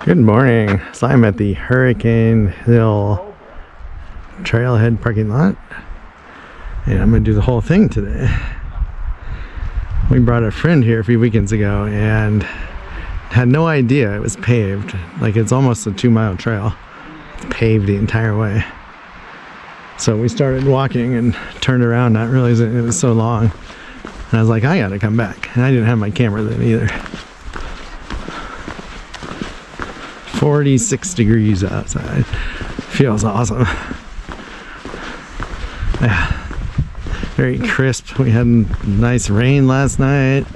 Good morning. So I'm at the Hurricane Hill Trailhead parking lot, and I'm gonna do the whole thing today. We brought a friend here a few weekends ago and had no idea it was paved. Like, it's almost a 2-mile trail. It's paved the entire way. So we started walking and turned around, not realizing it was so long. And I was like, I gotta come back. And I didn't have my camera then either. 46 degrees outside. Feels awesome. Yeah. Very crisp. We had nice rain last night.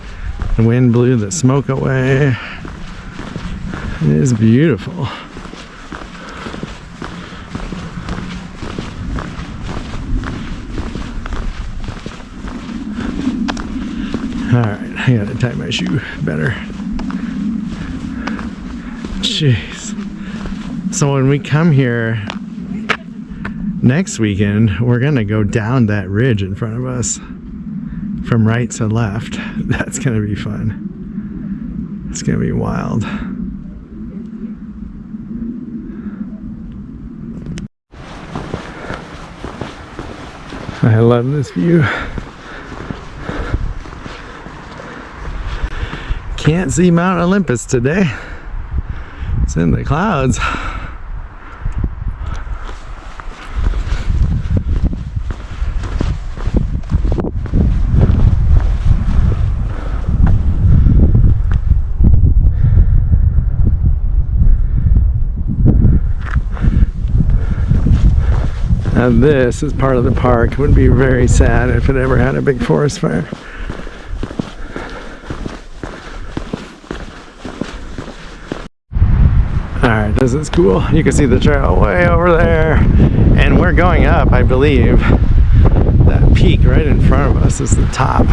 The wind blew the smoke away. It is beautiful. Alright, I gotta tie my shoe better. Jeez. So when we come here next weekend, we're gonna go down that ridge in front of us from right to left. That's gonna be fun. It's gonna be wild. I love this view. Can't see Mount Olympus today. It's in the clouds. Now this is part of the park. It would be very sad if it ever had a big forest fire. Alright, this is cool. You can see the trail way over there. And we're going up, I believe. That peak right in front of us is the top.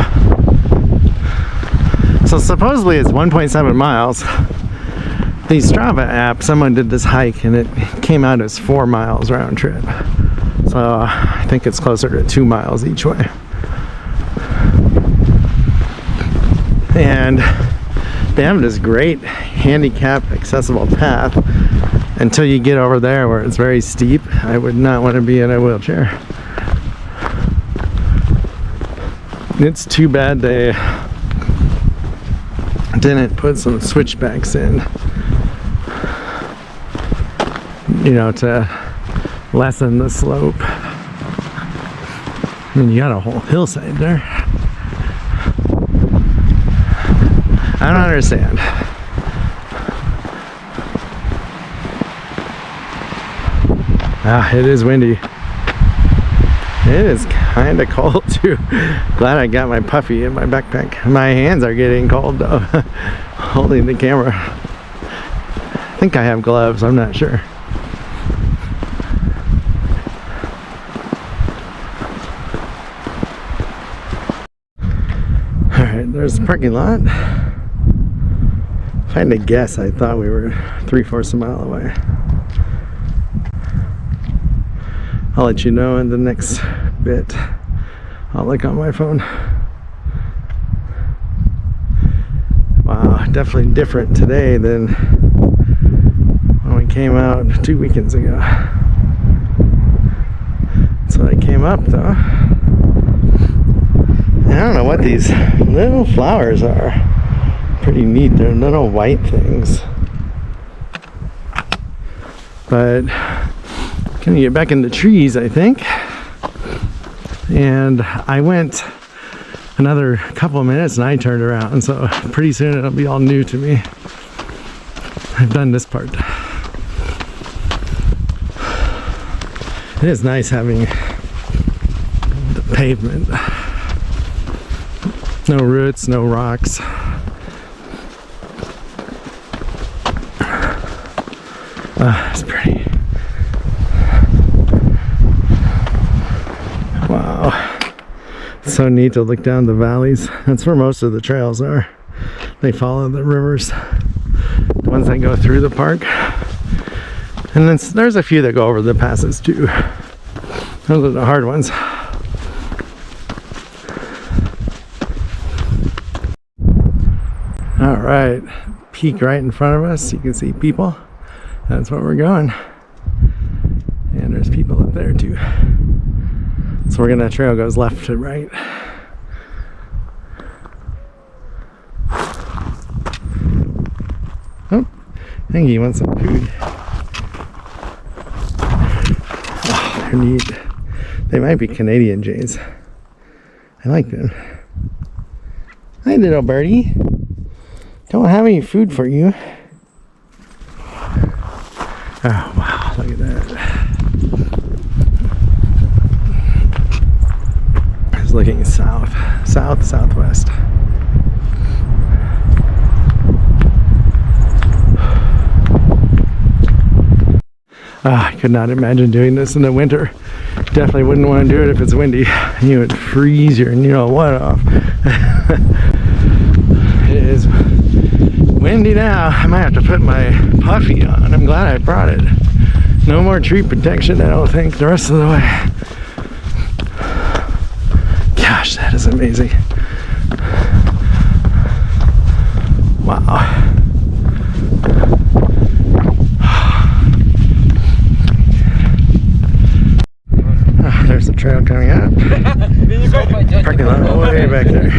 So supposedly it's 1.7 miles. The Strava app, someone did this hike and it came out as 4 miles round trip. So I think it's closer to 2 miles each way. And they have this great handicap accessible path until you get over there where it's very steep. I would not want to be in a wheelchair. It's too bad they didn't put some switchbacks in, you know, to lessen the slope. I mean, you got a whole hillside there. I don't understand. Ah, it is windy. It is kind of cold too. Glad I got my puffy in my backpack. My hands are getting cold though, holding the camera. I think I have gloves, I'm not sure. Alright, there's the parking lot. If I had to guess, I thought we were 3/4 a mile away. I'll let you know in the next bit. I'll look on my phone. Wow, definitely different today than when we came out 2 weekends ago. So I came up though. I don't know what these little flowers are. Pretty neat. They're little white things. But gonna get back in the trees, I think. And I went another couple of minutes and I turned around. So pretty soon it'll be all new to me. I've done this part. It is nice having the pavement. No roots, no rocks. It's pretty. Wow. It's so neat to look down the valleys. That's where most of the trails are. They follow the rivers. The ones that go through the park. And then there's a few that go over the passes too. Those are the hard ones. All right, peak right in front of us. You can see people. That's where we're going. And there's people up there too. So that trail goes left to right. Oh, I think he wants some food. Oh, they're neat. They might be Canadian jays. I like them. Hi, little birdie. Don't have any food for you. Oh, wow, look at that. It's looking south, southwest. I could not imagine doing this in the winter. Definitely wouldn't want to do it if it's windy. You would freeze your what off. It is windy now. I might have to put my puffy on. I'm glad I brought it. No more tree protection, I don't think, the rest of the way. Gosh, that is amazing. Wow. There's the trail coming up. Parking lot way back there.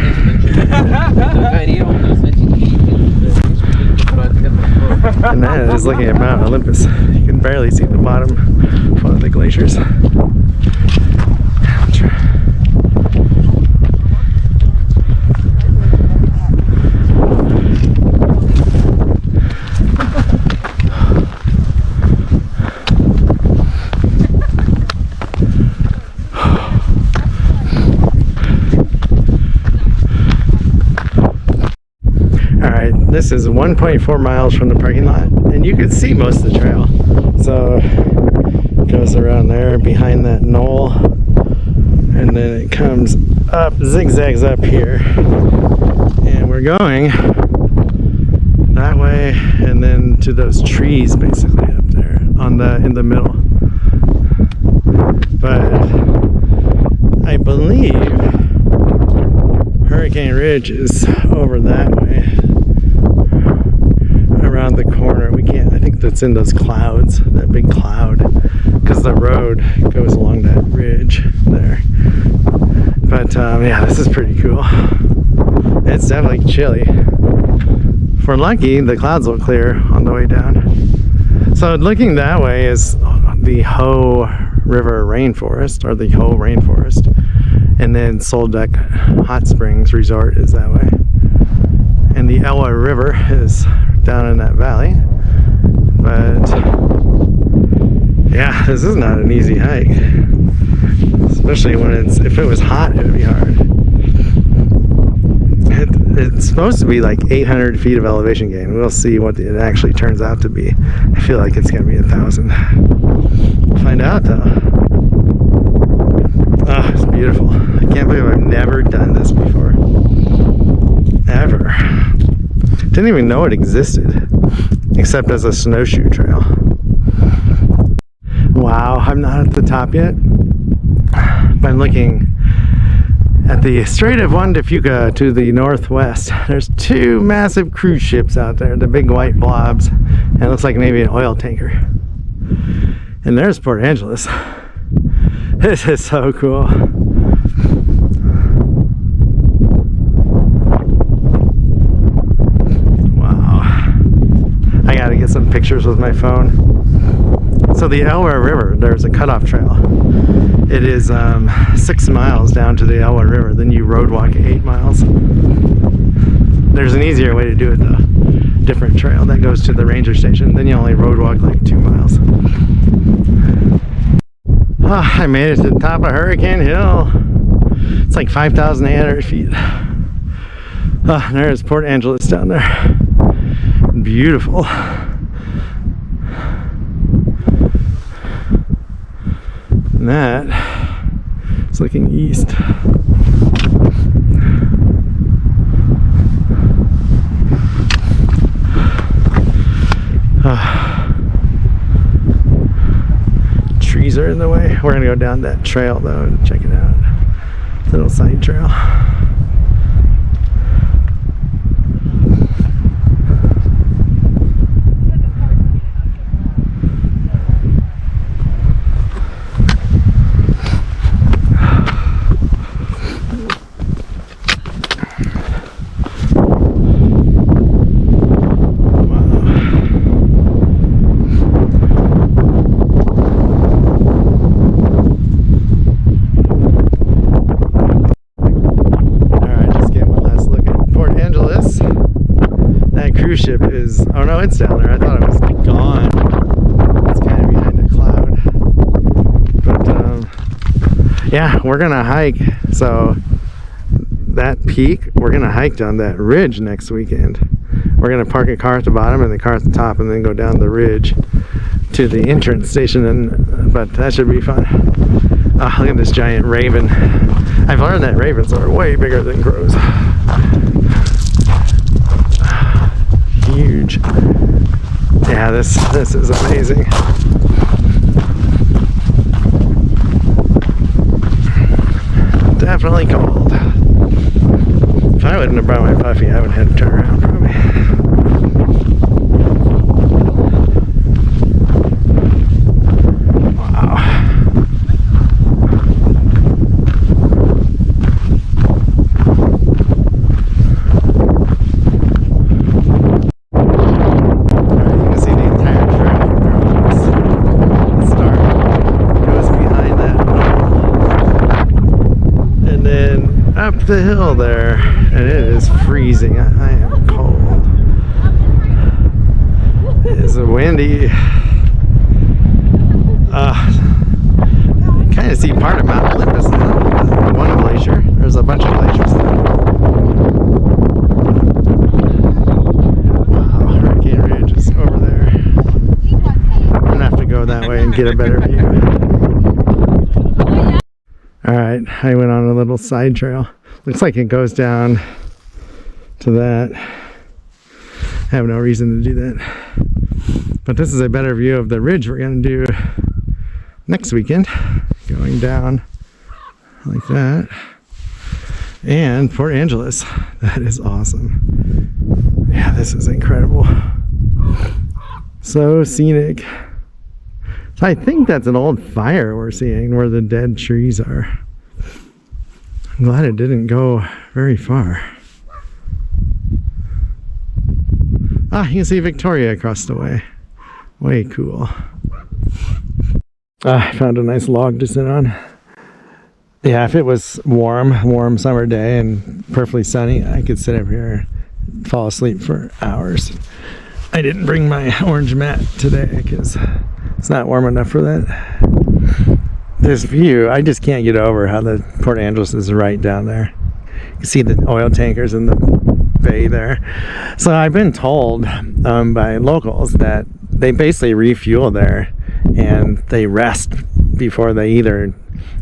And that is looking at Mount Olympus. You can barely see the bottom of one of the glaciers. This is 1.4 miles from the parking lot, and you can see most of the trail. So it goes around there behind that knoll, and then it comes up, zigzags up here, and we're going that way, and then to those trees basically up there in the middle. But I believe Hurricane Ridge is over that way. Around the corner, we can't. I think that's in those clouds, that big cloud, because the road goes along that ridge there. But yeah, this is pretty cool. It's definitely chilly. If we're lucky, the clouds will clear on the way down. So looking that way is the Hoh River Rainforest, or the Hoh Rainforest, and then Solduck Hot Springs Resort is that way, and the Elwha River is down in that valley. But yeah, this is not an easy hike, especially when if it was hot, it would be hard. It's supposed to be like 800 feet of elevation gain. We'll see what it actually turns out to be. I feel like it's gonna be 1,000. We'll find out though. Oh, it's beautiful. I can't believe I've never done this before, ever. Didn't even know it existed, except as a snowshoe trail. Wow, I'm not at the top yet, but I'm looking at the Strait of Juan de Fuca to the northwest. There's two massive cruise ships out there, the big white blobs, and it looks like maybe an oil tanker. And there's Port Angeles. This is so cool. I gotta get some pictures with my phone. So the Elwha River, there's a cutoff trail. It is 6 miles down to the Elwha River. Then you road walk 8 miles. There's an easier way to do it though. Different trail that goes to the ranger station. Then you only road walk like 2 miles. Oh, I made it to the top of Hurricane Hill. It's like 5,800 feet. Oh, there's Port Angeles down there. Beautiful. And that is looking east. Trees are in the way. We're gonna go down that trail though and check it out. Little side trail. is, oh no, it's down there. I thought it was gone. It's kind of behind a cloud. But yeah, we're gonna hike. So that peak, we're gonna hike down that ridge next weekend. We're gonna park a car at the bottom and the car at the top, and then go down the ridge to the entrance station. But that should be fun. Oh, look at this giant raven. I've learned that ravens are way bigger than crows. Huge. Yeah, this is amazing. Definitely cold. If I wouldn't have brought my puffy, I would have had to turn around probably. Up the hill there, and it is freezing. I am cold. It's windy. You kind of see part of Mount Olympus, one glacier. There's a bunch of glaciers there. Wow, Hurricane Ridge is over there. I'm gonna have to go that way and get a better view. Alright, I went on a little side trail. Looks like it goes down to that. I have no reason to do that. But this is a better view of the ridge we're going to do next weekend. Going down like that. And Port Angeles. That is awesome. Yeah, this is incredible. So scenic. So I think that's an old fire we're seeing where the dead trees are. I'm glad it didn't go very far. Ah, you can see Victoria across the way. Way cool. Ah, I found a nice log to sit on. Yeah, if it was warm summer day and perfectly sunny, I could sit up here and fall asleep for hours. I didn't bring my orange mat today because it's not warm enough for that. This view, I just can't get over how the Port Angeles is right down there. You can see the oil tankers in the bay there. So I've been told by locals that they basically refuel there and they rest before they either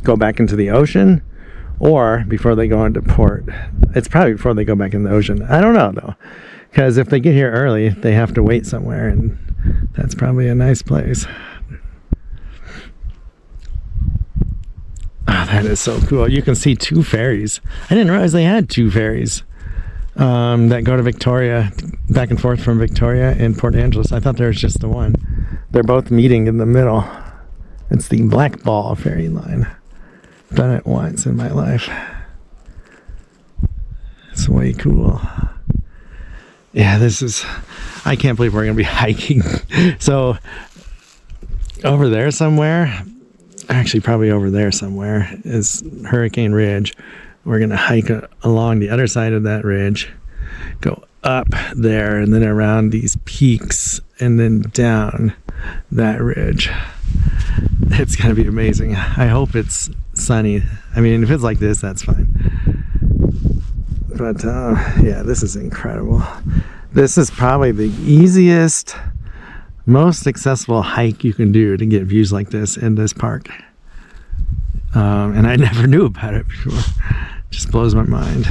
go back into the ocean or before they go into port. It's probably before they go back in the ocean. I don't know though, because if they get here early, they have to wait somewhere, and that's probably a nice place. Oh, that is so cool. You can see two ferries. I didn't realize they had two ferries that go to Victoria, back and forth from Victoria and Port Angeles. I thought there was just the one. They're both meeting in the middle. It's the Black Ball ferry line. Done it once in my life. It's way cool. Yeah, this is, I can't believe we're going to be hiking. So over there somewhere, actually probably over there somewhere, is Hurricane Ridge. We're going to hike along the other side of that ridge, go up there and then around these peaks and then down that ridge. It's going to be amazing. I hope it's sunny. I mean, if it's like this, that's fine. But yeah, this is incredible. This is probably the easiest, most accessible hike you can do to get views like this in this park. And I never knew about it before. Just blows my mind.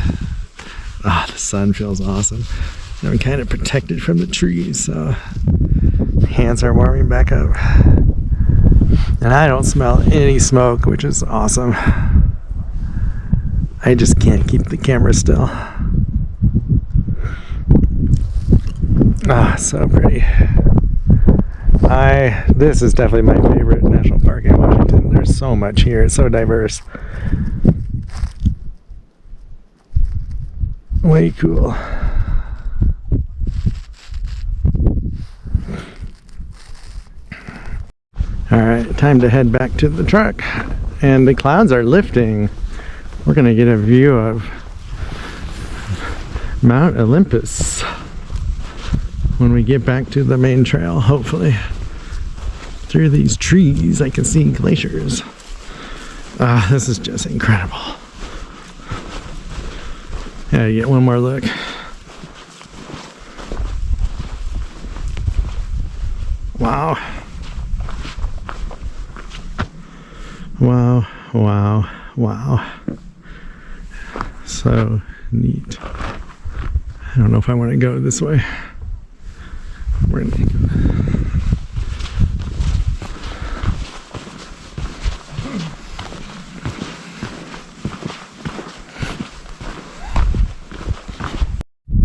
Ah, the sun feels awesome. And I'm kind of protected from the trees, so hands are warming back up. And I don't smell any smoke, which is awesome. I just can't keep the camera still. Ah, so pretty. This is definitely my favorite national park in Washington. There's so much here. It's so diverse. Way cool. Alright, time to head back to the truck. And the clouds are lifting. We're going to get a view of Mount Olympus. when we get back to the main trail, hopefully. Through these trees, I can see glaciers. This is just incredible. Yeah, you get one more look. Wow. Wow, wow, wow. So neat. I don't know if I want to go this way. We're gonna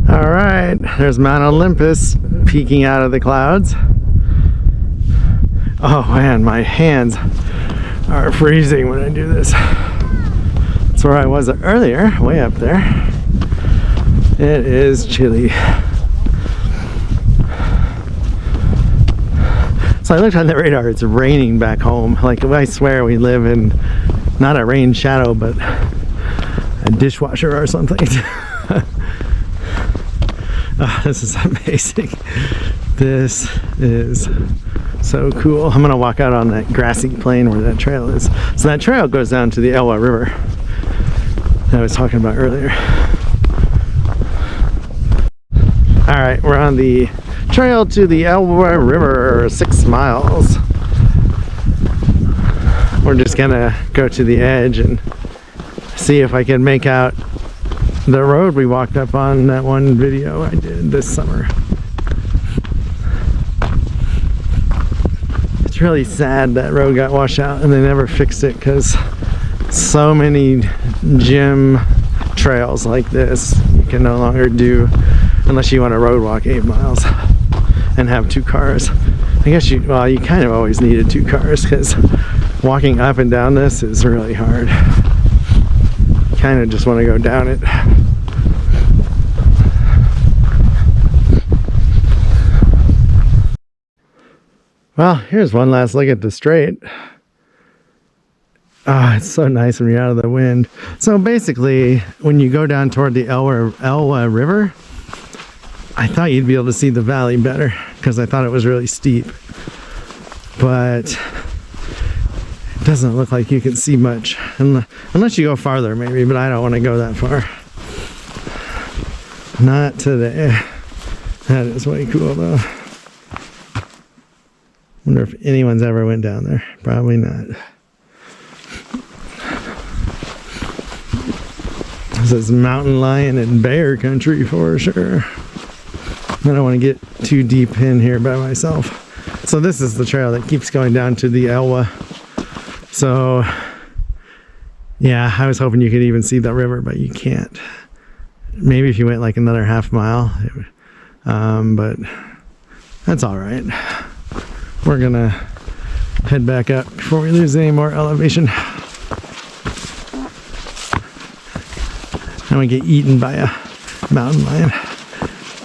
all right, there's Mount Olympus peeking out of the clouds. Oh man, my hands are freezing when I do this. That's where I was earlier, way up there. It is chilly. So I looked on the radar, it's raining back home. Like, I swear we live in not a rain shadow, but a dishwasher or something. Oh, this is amazing. This is so cool. I'm gonna walk out on that grassy plain where that trail is. So that trail goes down to the Elwha River that I was talking about earlier. All right, we're on the trail to the Elwha River, 6 miles. We're just gonna go to the edge and see if I can make out the road we walked up on that one video I did this summer. It's really sad that road got washed out and they never fixed it, because so many gym trails like this you can no longer do unless you want to road walk 8 miles and have 2 cars. I guess you kind of always needed 2 cars, because walking up and down this is really hard. Kind of just want to go down it. Well, here's one last look at the strait. Oh, it's so nice when you're out of the wind. So basically, when you go down toward the Elwha River, I thought you'd be able to see the valley better, because I thought it was really steep. But it doesn't look like you can see much, unless you go farther maybe, but I don't want to go that far. Not today. That is way cool though. Wonder if anyone's ever went down there. Probably not. This is mountain lion and bear country for sure. I don't want to get too deep in here by myself. So this is the trail that keeps going down to the Elwha. So yeah, I was hoping you could even see the river, but you can't. Maybe if you went like another half mile, but that's all right. We're gonna head back up before we lose any more elevation. And we get eaten by a mountain lion.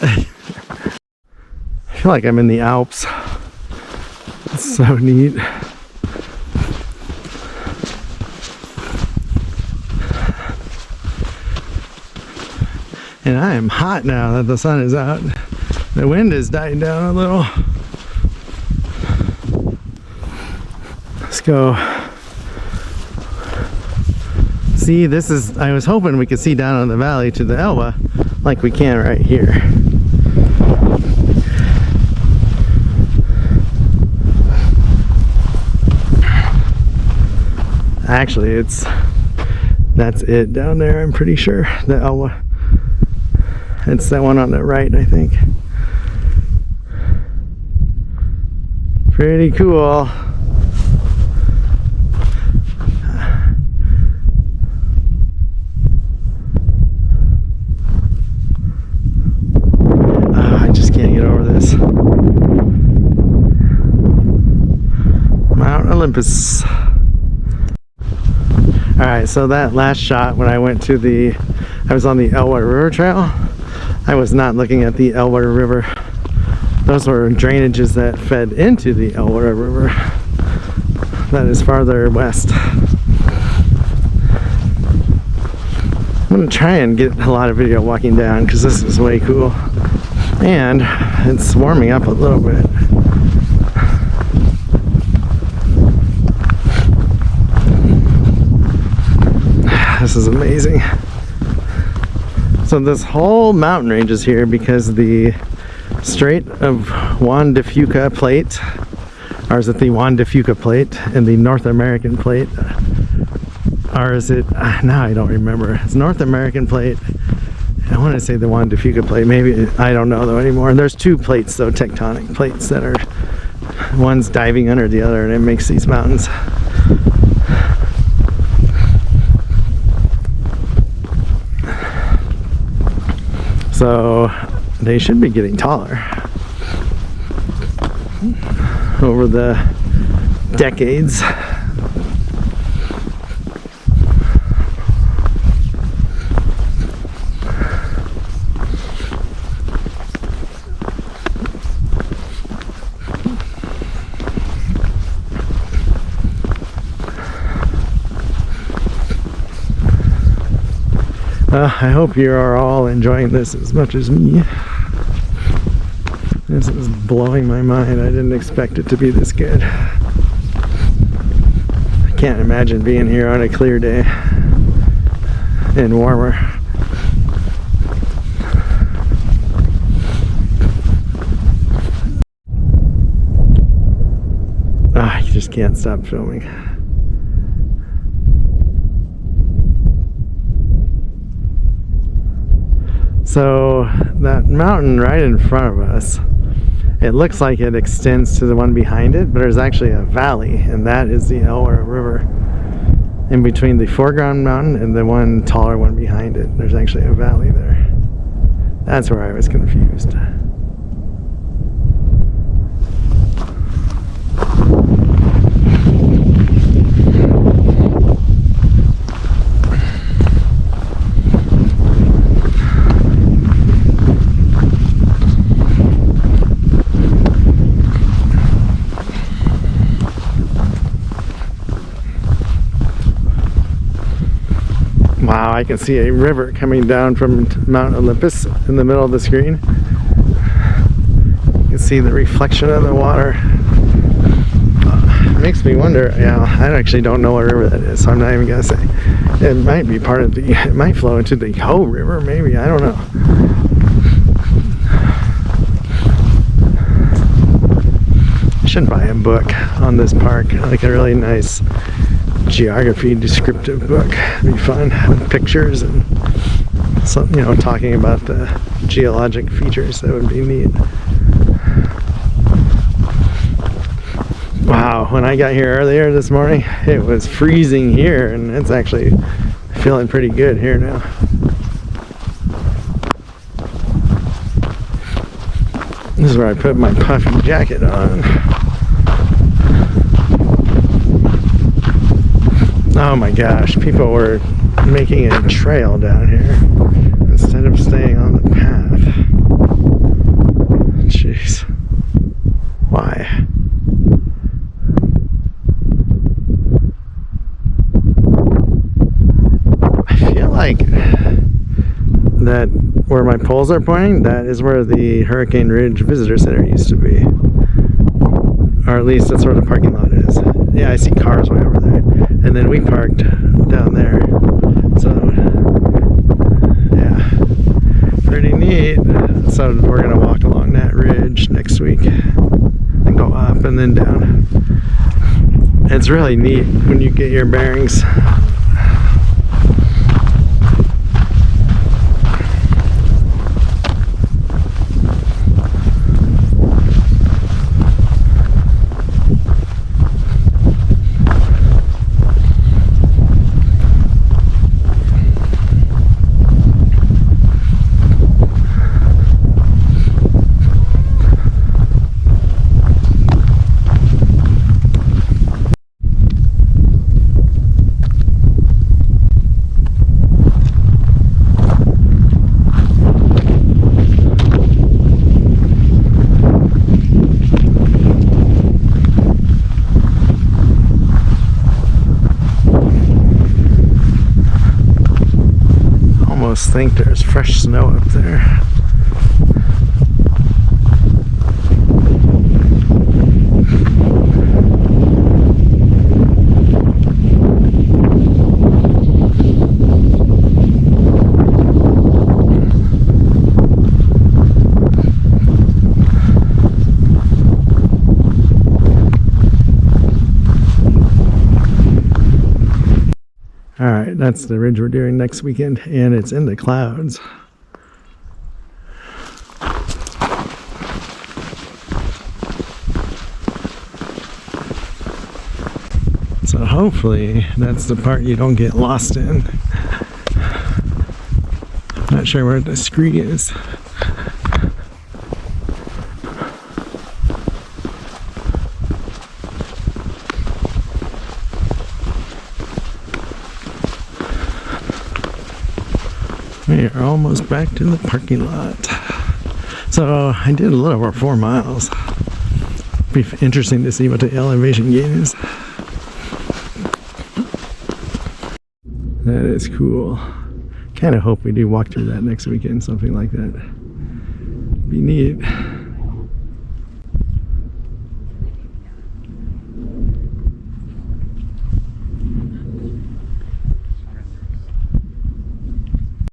I feel like I'm in the Alps. It's so neat. And I am hot now that the sun is out. The wind is dying down a little. Let's go. See, this is, I was hoping we could see down in the valley to the Elwha like we can right here. Actually, that's it down there, I'm pretty sure. The Elwha. It's that one on the right, I think. Pretty cool. I just can't get over this. Mount Olympus. Alright, so that last shot when I went to I was on the Elwha River Trail, I was not looking at the Elwha River. Those were drainages that fed into the Elwha River. That is farther west. I'm gonna try and get a lot of video walking down because this is way cool. And it's warming up a little bit. This is amazing. So this whole mountain range is here because the Strait of Juan de Fuca plate, or is it the Juan de Fuca plate and the North American plate, or is it, now I don't remember, it's North American plate. I want to say the Juan de Fuca plate, maybe, I don't know though anymore. And there's two plates though, tectonic plates that are, one's diving under the other, and it makes these mountains. So they should be getting taller over the decades. I hope you are all enjoying this as much as me. This is blowing my mind. I didn't expect it to be this good. I can't imagine being here on a clear day and warmer. You just can't stop filming. So that mountain right in front of us, it looks like it extends to the one behind it, but there's actually a valley, and that is the Elwha River. In between the foreground mountain and the one taller one behind it, there's actually a valley there. That's where I was confused. Wow, I can see a river coming down from Mount Olympus in the middle of the screen. You can see the reflection of the water. It makes me wonder, I actually don't know what river that is, so I'm not even gonna say. It might be part of the, it might flow into the Ho River, maybe, I don't know. I should buy a book on this park, like a really nice geography descriptive book. It'd be fun with pictures and some, talking about the geologic features. That would be neat. Wow, when I got here earlier this morning, it was freezing here, and it's actually feeling pretty good here now. This is where I put my puffy jacket on. Oh my gosh, people were making a trail down here instead of staying on the path. Jeez. Why? I feel like that where my poles are pointing, that is where the Hurricane Ridge Visitor Center used to be. Or at least that's where the parking lot is. Yeah, I see cars way over there. And then we parked down there. So, yeah, pretty neat. So we're gonna walk along that ridge next week and go up and then down. It's really neat when you get your bearings. Think there's fresh snow up there. Alright, that's the ridge we're doing next weekend, and it's in the clouds. So hopefully that's the part you don't get lost in. Not sure where the scree is. We are almost back to the parking lot. So I did a little over 4 miles. Be interesting to see what the elevation gain is. That is cool. Kind of hope we do walk through that next weekend, something like that. Be neat.